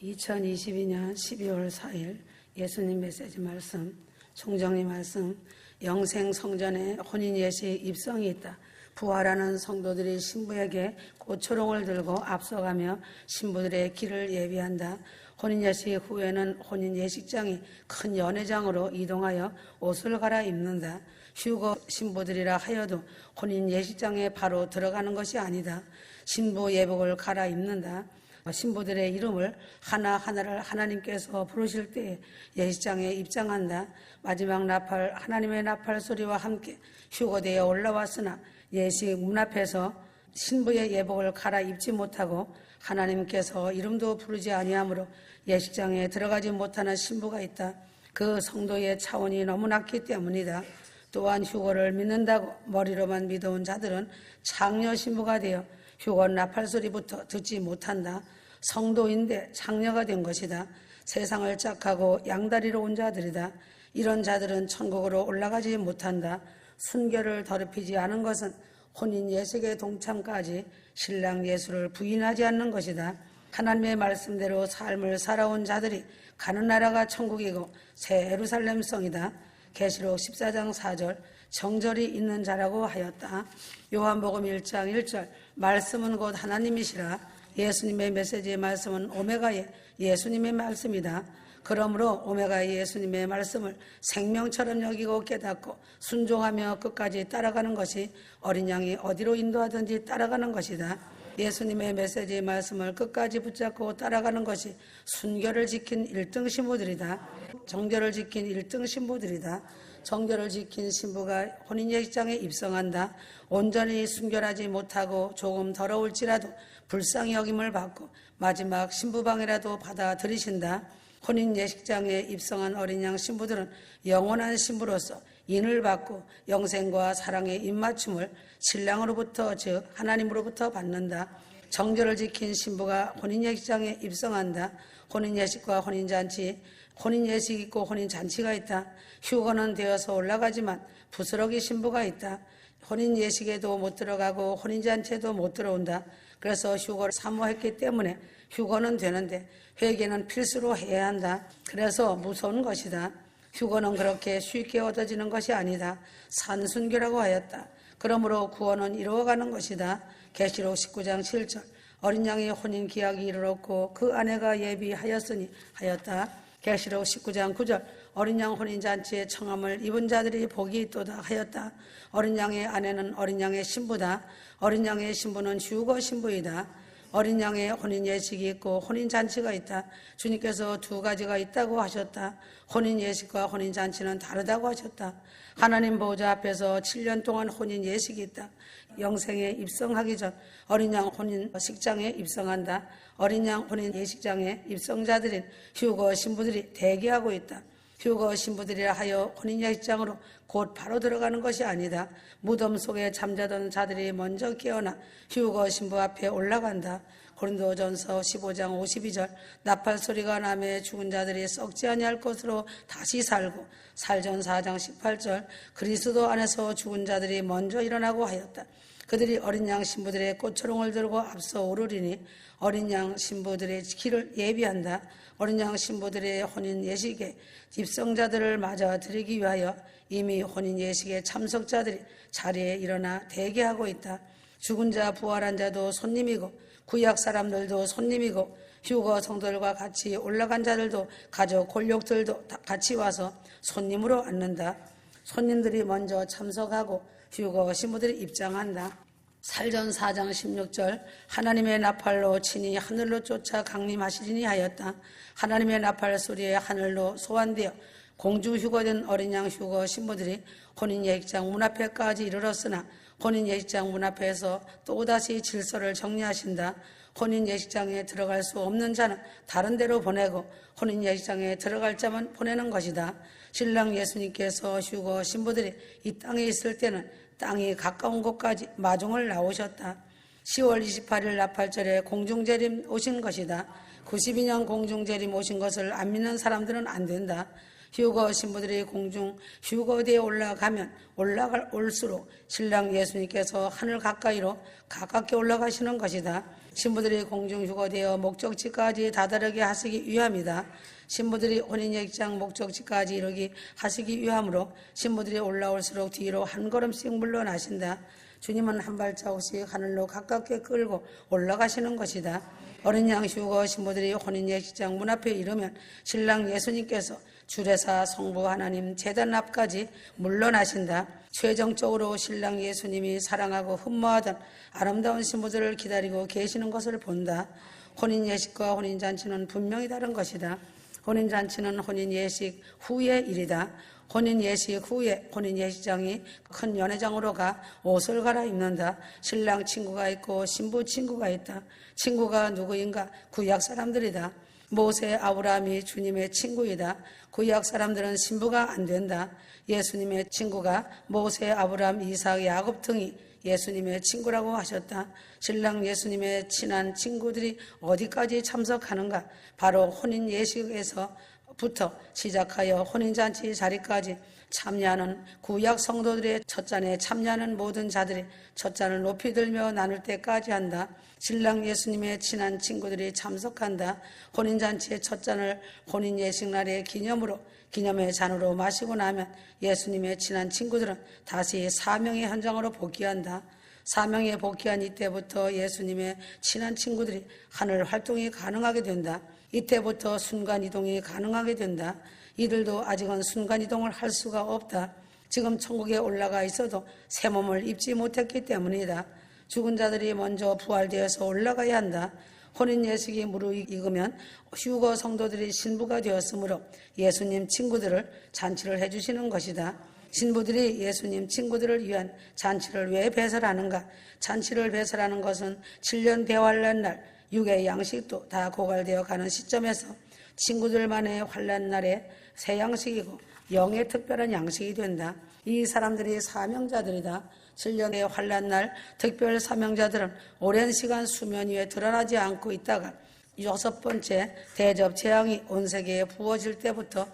2022년 12월 4일 예수님 메시지 말씀, 총정리 말씀, 영생 성전에 혼인 예식 입성이 있다. 부활하는 성도들이 신부에게 꽃초롱을 들고 앞서가며 신부들의 길을 예비한다. 혼인 예식 후에는 혼인 예식장이 큰 연회장으로 이동하여 옷을 갈아입는다. 휴거 신부들이라 하여도 혼인 예식장에 바로 들어가는 것이 아니다. 신부 예복을 갈아입는다. 신부들의 이름을 하나하나를 하나님께서 부르실 때에 예식장에 입장한다. 마지막 나팔, 하나님의 나팔 소리와 함께 휴거되어 올라왔으나 예식 문 앞에서 신부의 예복을 갈아입지 못하고 하나님께서 이름도 부르지 아니하므로 예식장에 들어가지 못하는 신부가 있다. 그 성도의 차원이 너무 낮기 때문이다. 또한 휴거를 믿는다고 머리로만 믿어온 자들은 장녀 신부가 되어 휴거 나팔 소리부터 듣지 못한다. 성도인데 장녀가 된 것이다. 세상을 짝하고 양다리로 온 자들이다. 이런 자들은 천국으로 올라가지 못한다. 순결을 더럽히지 않은 것은 혼인 예식의 동참까지 신랑 예수를 부인하지 않는 것이다. 하나님의 말씀대로 삶을 살아온 자들이 가는 나라가 천국이고 새 예루살렘성이다. 계시록 14장 4절 정절이 있는 자라고 하였다. 요한복음 1장 1절 말씀은 곧 하나님이시라. 예수님의 메시지의 말씀은 오메가의 예수님의 말씀이다. 그러므로 오메가의 예수님의 말씀을 생명처럼 여기고 깨닫고 순종하며 끝까지 따라가는 것이 어린 양이 어디로 인도하든지 따라가는 것이다. 예수님의 메시지의 말씀을 끝까지 붙잡고 따라가는 것이 순결을 지킨 1등 신부들이다. 정결을 지킨 1등 신부들이다. 정결을 지킨 신부가 혼인예식장에 입성한다. 온전히 순결하지 못하고 조금 더러울지라도 불쌍히 여김을 받고 마지막 신부방이라도 받아들이신다. 혼인예식장에 입성한 어린 양 신부들은 영원한 신부로서 인을 받고 영생과 사랑의 입맞춤을 신랑으로부터 즉 하나님으로부터 받는다. 정결을 지킨 신부가 혼인예식장에 입성한다. 혼인예식과 혼인잔치, 혼인예식이 있고 혼인잔치가 있다. 휴거는 되어서 올라가지만 부스러기 신부가 있다. 혼인예식에도 못 들어가고 혼인잔치에도 못 들어온다. 그래서 휴거를 사모했기 때문에 휴거는 되는데 회개는 필수로 해야 한다. 그래서 무서운 것이다. 휴거는 그렇게 쉽게 얻어지는 것이 아니다. 산순교라고 하였다. 그러므로 구원은 이루어가는 것이다. 계시록 19장 7절 어린 양의 혼인 기약이 이르렀고 그 아내가 예비하였으니 하였다. 계시록 19장 9절 어린 양 혼인잔치에 청함을 입은 자들이 복이 있도다 하였다. 어린 양의 아내는 어린 양의 신부다. 어린 양의 신부는 휴거 신부이다. 어린 양의 혼인 예식이 있고 혼인 잔치가 있다. 주님께서 두 가지가 있다고 하셨다. 혼인 예식과 혼인 잔치는 다르다고 하셨다. 하나님 보호자 앞에서 7년 동안 혼인 예식이 있다. 영생에 입성하기 전 어린 양 혼인 식장에 입성한다. 어린 양 혼인 예식장에 입성자들인 휴거 신부들이 대기하고 있다. 휴거 신부들이라 하여 혼인 예식장으로 곧 바로 들어가는 것이 아니다. 무덤 속에 잠자던 자들이 먼저 깨어나 휴거 신부 앞에 올라간다. 고린도전서 15장 52절 나팔 소리가 나매 죽은 자들이 썩지 아니할 것으로 다시 살고 살전 4장 18절 그리스도 안에서 죽은 자들이 먼저 일어나고 하였다. 그들이 어린 양 신부들의 꽃초롱을 들고 앞서 오르리니 어린 양 신부들의 길을 예비한다. 어린 양 신부들의 혼인 예식에 입성자들을 맞아 드리기 위하여 이미 혼인 예식의 참석자들이 자리에 일어나 대기하고 있다. 죽은 자 부활한 자도 손님이고 구약 사람들도 손님이고 휴거 성도들과 같이 올라간 자들도 가족 골육들도 다 같이 와서 손님으로 앉는다. 손님들이 먼저 참석하고 휴거 신부들이 입장한다. 살전 4장 16절 하나님의 나팔로 친히 하늘로 쫓아 강림하시리니 하였다. 하나님의 나팔 소리에 하늘로 소환되어 공주 휴거된 어린 양 휴거 신부들이 혼인 예식장 문 앞에까지 이르렀으나 혼인 예식장 문 앞에서 또다시 질서를 정리하신다. 혼인 예식장에 들어갈 수 없는 자는 다른 데로 보내고 혼인 예식장에 들어갈 자만 보내는 것이다. 신랑 예수님께서 휴거 신부들이 이 땅에 있을 때는 땅이 가까운 곳까지 마중을 나오셨다. 10월 28일 나팔절에 공중재림 오신 것이다. 92년 공중재림 오신 것을 안 믿는 사람들은 안 된다. 휴거 신부들이 공중 휴거대에 올라가면 올라갈수록 신랑 예수님께서 하늘 가까이로 가깝게 올라가시는 것이다. 신부들이 공중휴거되어 목적지까지 다다르게 하시기 위함이다. 신부들이 혼인예식장 목적지까지 이르기 하시기 위함으로 신부들이 올라올수록 뒤로 한 걸음씩 물러나신다. 주님은 한 발자국씩 하늘로 가깝게 끌고 올라가시는 것이다. 어린 양 휴거 신부들이 혼인예식장 문 앞에 이르면 신랑 예수님께서 주례사 성부 하나님 제단 앞까지 물러나신다. 최종적으로 신랑 예수님이 사랑하고 흠모하던 아름다운 신부들을 기다리고 계시는 것을 본다. 혼인예식과 혼인잔치는 분명히 다른 것이다. 혼인잔치는 혼인예식 후의 일이다. 혼인예식 후에 혼인예식장이 큰 연회장으로 가 옷을 갈아입는다. 신랑 친구가 있고 신부 친구가 있다. 친구가 누구인가? 구약 사람들이다. 모세, 아브라함이 주님의 친구이다. 구약 사람들은 신부가 안 된다. 예수님의 친구가 모세, 아브라함, 이삭, 야곱 등이 예수님의 친구라고 하셨다. 신랑 예수님의 친한 친구들이 어디까지 참석하는가? 바로 혼인 예식에서부터 시작하여 혼인잔치 자리까지 참여하는 구약 성도들의 첫잔에 참여하는 모든 자들이 첫잔을 높이 들며 나눌 때까지 한다. 신랑 예수님의 친한 친구들이 참석한다. 혼인잔치의 첫잔을 혼인예식날의 기념의 잔으로 마시고 나면 예수님의 친한 친구들은 다시 사명의 현장으로 복귀한다. 사명에 복귀한 이때부터 예수님의 친한 친구들이 하늘 활동이 가능하게 된다. 이때부터 순간이동이 가능하게 된다. 이들도 아직은 순간이동을 할 수가 없다. 지금 천국에 올라가 있어도 새 몸을 입지 못했기 때문이다. 죽은 자들이 먼저 부활되어서 올라가야 한다. 혼인예식이 무르익으면 휴거 성도들이 신부가 되었으므로 예수님 친구들을 잔치를 해주시는 것이다. 신부들이 예수님 친구들을 위한 잔치를 왜 배설하는가? 잔치를 배설하는 것은 7년 대환란 날 육의 양식도 다 고갈되어 가는 시점에서 친구들만의 환란 날에 새 양식이고 영의 특별한 양식이 된다. 이 사람들이 사명자들이다. 7년의 환란 날 특별 사명자들은 오랜 시간 수면 위에 드러나지 않고 있다가 6번째 대접 재앙이 온 세계에 부어질 때부터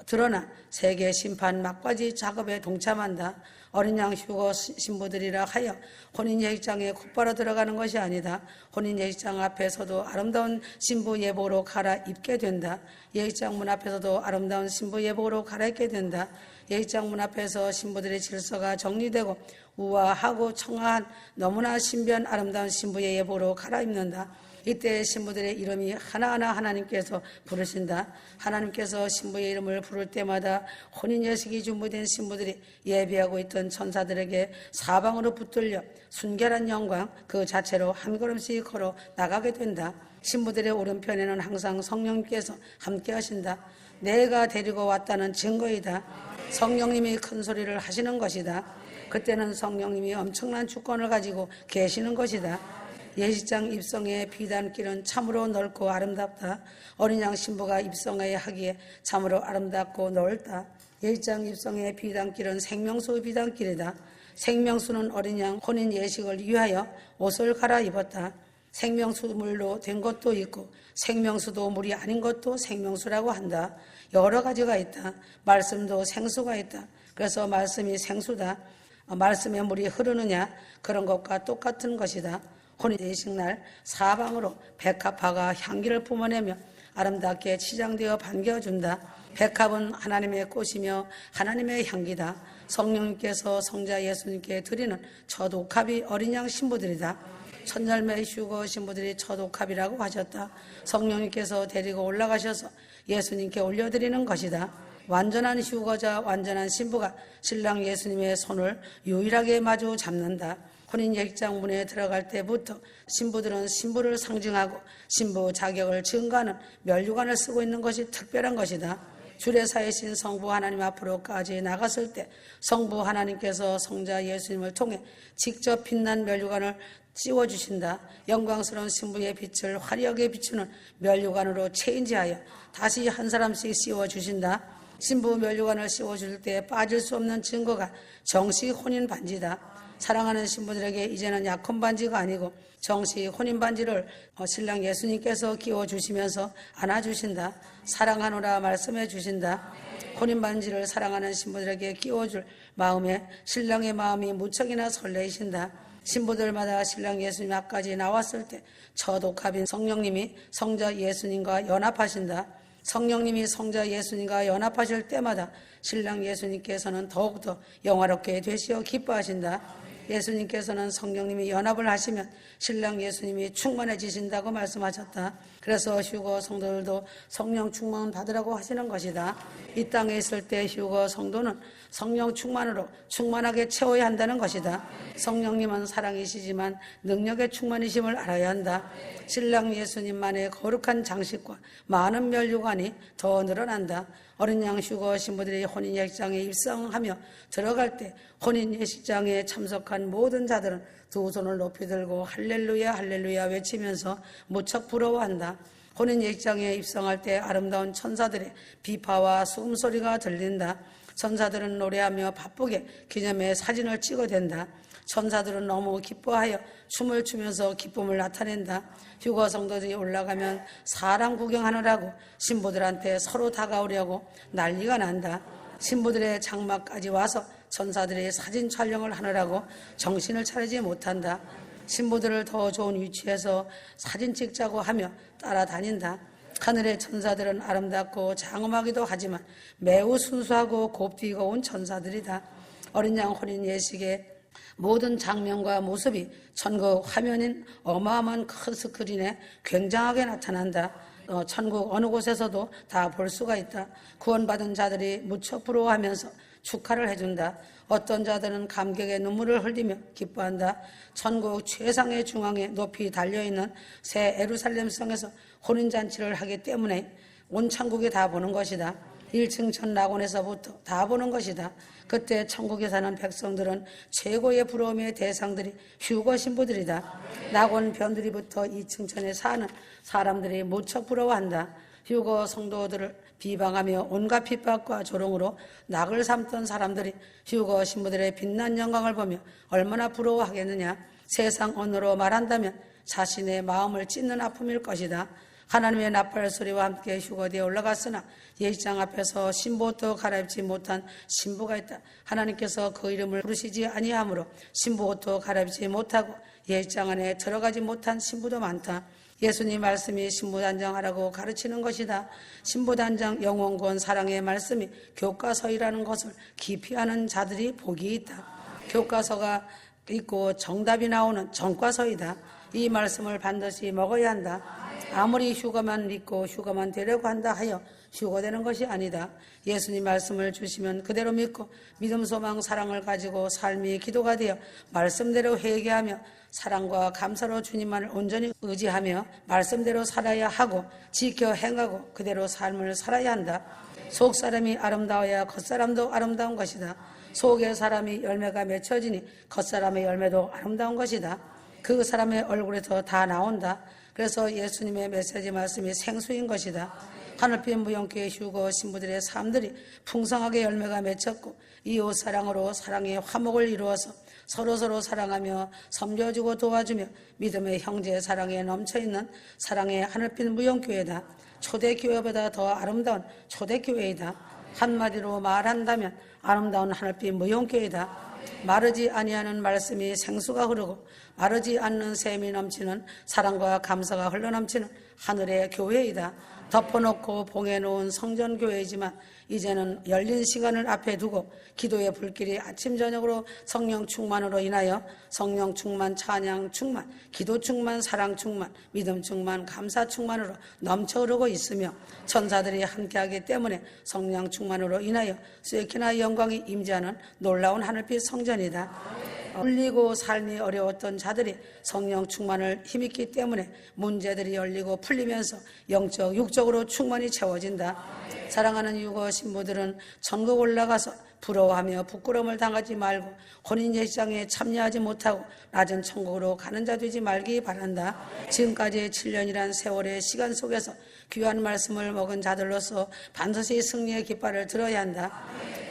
드러나 세계 심판 막바지 작업에 동참한다. 어린 양 휴거 신부들이라 하여 혼인예식장에 곧바로 들어가는 것이 아니다. 혼인예식장 앞에서도 아름다운 신부 예복으로 갈아입게 된다. 예식장 문 앞에서도 아름다운 신부 예복으로 갈아입게 된다. 예식장 문 앞에서 신부들의 질서가 정리되고 우아하고 청아한 너무나 신비한 아름다운 신부의 예복으로 갈아입는다. 이때 신부들의 이름이 하나하나 하나님께서 부르신다. 하나님께서 신부의 이름을 부를 때마다 혼인예식이 준비된 신부들이 예비하고 있던 천사들에게 사방으로 붙들려 순결한 영광 그 자체로 한 걸음씩 걸어 나가게 된다. 신부들의 오른편에는 항상 성령님께서 함께 하신다. 내가 데리고 왔다는 증거이다. 성령님이 큰 소리를 하시는 것이다. 그때는 성령님이 엄청난 주권을 가지고 계시는 것이다. 예식장 입성의 비단길은 참으로 넓고 아름답다. 어린 양 신부가 입성해야 하기에 참으로 아름답고 넓다. 예식장 입성의 비단길은 생명수 비단길이다. 생명수는 어린 양 혼인 예식을 위하여 옷을 갈아입었다. 생명수 물로 된 것도 있고 생명수도 물이 아닌 것도 생명수라고 한다. 여러 가지가 있다. 말씀도 생수가 있다. 그래서 말씀이 생수다. 말씀의 물이 흐르느냐? 그런 것과 똑같은 것이다. 혼인예식날 사방으로 백합화가 향기를 뿜어내며 아름답게 치장되어 반겨준다. 백합은 하나님의 꽃이며 하나님의 향기다. 성령님께서 성자 예수님께 드리는 첫 옥합이 어린 양 신부들이다. 첫 열매 휴거 신부들이 첫 옥합이라고 하셨다. 성령님께서 데리고 올라가셔서 예수님께 올려드리는 것이다. 완전한 휴거자, 완전한 신부가 신랑 예수님의 손을 유일하게 마주 잡는다. 혼인예식장 문에 들어갈 때부터 신부들은 신부를 상징하고 신부 자격을 증거하는 면류관을 쓰고 있는 것이 특별한 것이다. 주례사이신 성부 하나님 앞으로까지 나갔을 때 성부 하나님께서 성자 예수님을 통해 직접 빛난 면류관을 씌워주신다. 영광스러운 신부의 빛을 화려하게 비추는 면류관으로 체인지하여 다시 한 사람씩 씌워주신다. 신부 면류관을 씌워줄 때 빠질 수 없는 증거가 정식 혼인 반지다. 사랑하는 신부들에게 이제는 약혼 반지가 아니고 정식 혼인 반지를 신랑 예수님께서 끼워주시면서 안아주신다. 사랑하노라 말씀해 주신다. 혼인 반지를 사랑하는 신부들에게 끼워줄 마음에 신랑의 마음이 무척이나 설레이신다. 신부들마다 신랑 예수님 앞까지 나왔을 때 첫 옥합인 성령님이 성자 예수님과 연합하신다. 성령님이 성자 예수님과 연합하실 때마다 신랑 예수님께서는 더욱더 영화롭게 되시어 기뻐하신다. 예수님께서는 성령님이 연합을 하시면 신랑 예수님이 충만해지신다고 말씀하셨다. 그래서 휴거 성도들도 성령 충만 받으라고 하시는 것이다. 이 땅에 있을 때 휴거 성도는 성령 충만으로 충만하게 채워야 한다는 것이다. 성령님은 사랑이시지만 능력의 충만이심을 알아야 한다. 신랑 예수님만의 거룩한 장식과 많은 면류관이 더 늘어난다. 어린 양 휴거 신부들이 혼인 예식장에 입성하며 들어갈 때 혼인 예식장에 참석한 모든 자들은 두 손을 높이 들고 할렐루야 할렐루야 외치면서 무척 부러워한다. 혼인 예식장에 입성할 때 아름다운 천사들의 비파와 숨소리가 들린다. 천사들은 노래하며 바쁘게 기념의 사진을 찍어댄다. 천사들은 너무 기뻐하여 춤을 추면서 기쁨을 나타낸다. 휴거 성도들이 올라가면 사람 구경하느라고 신부들한테 서로 다가오려고 난리가 난다. 신부들의 장막까지 와서 천사들이 사진 촬영을 하느라고 정신을 차리지 못한다. 신부들을 더 좋은 위치에서 사진 찍자고 하며 따라다닌다. 하늘의 천사들은 아름답고 장엄하기도 하지만 매우 순수하고 곱디고 온 천사들이다. 어린 양 혼인 예식의 모든 장면과 모습이 천국 화면인 어마어마한 큰 스크린에 굉장하게 나타난다. 천국 어느 곳에서도 다 볼 수가 있다. 구원받은 자들이 무척 부러워하면서 축하를 해준다. 어떤 자들은 감격의 눈물을 흘리며 기뻐한다. 천국 최상의 중앙에 높이 달려있는 새 예루살렘 성에서 혼인잔치를 하기 때문에 온 천국이 다 보는 것이다. 1층 전 낙원에서부터 다 보는 것이다. 그때 천국에 사는 백성들은 최고의 부러움의 대상들이 휴거 신부들이다. 낙원 변두리부터 2층 천에 사는 사람들이 무척 부러워한다. 휴거 성도들을 비방하며 온갖 핍박과 조롱으로 낙을 삼던 사람들이 휴거 신부들의 빛난 영광을 보며 얼마나 부러워하겠느냐. 세상 언어로 말한다면 자신의 마음을 찢는 아픔일 것이다. 하나님의 나팔 소리와 함께 휴거대에 올라갔으나 예식장 앞에서 신부옷도 갈아입지 못한 신부가 있다. 하나님께서 그 이름을 부르시지 아니하므로 신부옷도 갈아입지 못하고 예식장 안에 들어가지 못한 신부도 많다. 예수님 말씀이 신부단장하라고 가르치는 것이다. 신부단장 영원권 사랑의 말씀이 교과서이라는 것을 깊이 아는 자들이 복이 있다. 교과서가 있고 정답이 나오는 전과서이다. 이 말씀을 반드시 먹어야 한다. 아무리 휴거만 믿고 휴거만 되려고 한다 하여 휴거되는 것이 아니다. 예수님 말씀을 주시면 그대로 믿고 믿음, 소망, 사랑을 가지고 삶이 기도가 되어 말씀대로 회개하며 사랑과 감사로 주님만을 온전히 의지하며 말씀대로 살아야 하고 지켜 행하고 그대로 삶을 살아야 한다. 속 사람이 아름다워야 겉사람도 아름다운 것이다. 속의 사람이 열매가 맺혀지니 겉사람의 열매도 아름다운 것이다. 그 사람의 얼굴에서 다 나온다. 그래서 예수님의 메시지 말씀이 생수인 것이다. 하늘빛 무용교회 휴거 신부들의 삶들이 풍성하게 열매가 맺혔고 이웃 사랑으로 사랑의 화목을 이루어서 서로서로 사랑하며 섬겨주고 도와주며 믿음의 형제 사랑에 넘쳐있는 사랑의 하늘빛 무용교회다. 초대교회보다 더 아름다운 초대교회이다. 한마디로 말한다면 아름다운 하늘빛 무용교회이다. 마르지 아니하는 말씀이 생수가 흐르고 마르지 않는 샘이 넘치는 사랑과 감사가 흘러넘치는 하늘의 교회이다. 덮어놓고 봉해놓은 성전교회이지만 이제는 열린 시간을 앞에 두고 기도의 불길이 아침 저녁으로 성령 충만으로 인하여 성령 충만, 찬양 충만, 기도 충만, 사랑 충만, 믿음 충만, 감사 충만으로 넘쳐 흐르고 있으며 천사들이 함께하기 때문에 성령 충만으로 인하여 쇠키나 영광이 임재하는 놀라운 하늘빛 성전이다. 울리고 삶이 어려웠던 자들이 성령 충만을 힘입기 때문에 문제들이 열리고 풀리면서 영적, 육적으로 충만히 채워진다. 사랑하는 유거 신부들은 천국 올라가서 부러워하며 부끄러움을 당하지 말고 혼인 예식장에 참여하지 못하고 낮은 천국으로 가는 자 되지 말기 바란다. 지금까지의 7년이란 세월의 시간 속에서 귀한 말씀을 먹은 자들로서 반드시 승리의 깃발을 들어야 한다.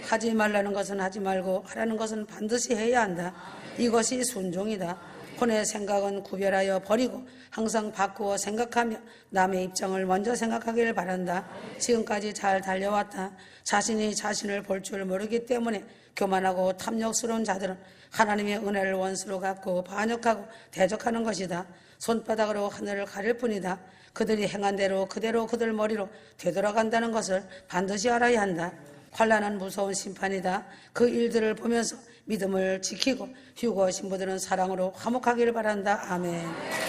하지 말라는 것은 하지 말고 하라는 것은 반드시 해야 한다. 이것이 순종이다. 혼의 생각은 구별하여 버리고 항상 바꾸어 생각하며 남의 입장을 먼저 생각하기를 바란다. 지금까지 잘 달려왔다. 자신이 자신을 볼 줄 모르기 때문에 교만하고 탐욕스러운 자들은 하나님의 은혜를 원수로 갖고 반역하고 대적하는 것이다. 손바닥으로 하늘을 가릴 뿐이다. 그들이 행한 대로 그대로 그들 머리로 되돌아간다는 것을 반드시 알아야 한다. 환난은 무서운 심판이다. 그 일들을 보면서 믿음을 지키고 휴거 신부들은 사랑으로 화목하기를 바란다. 아멘.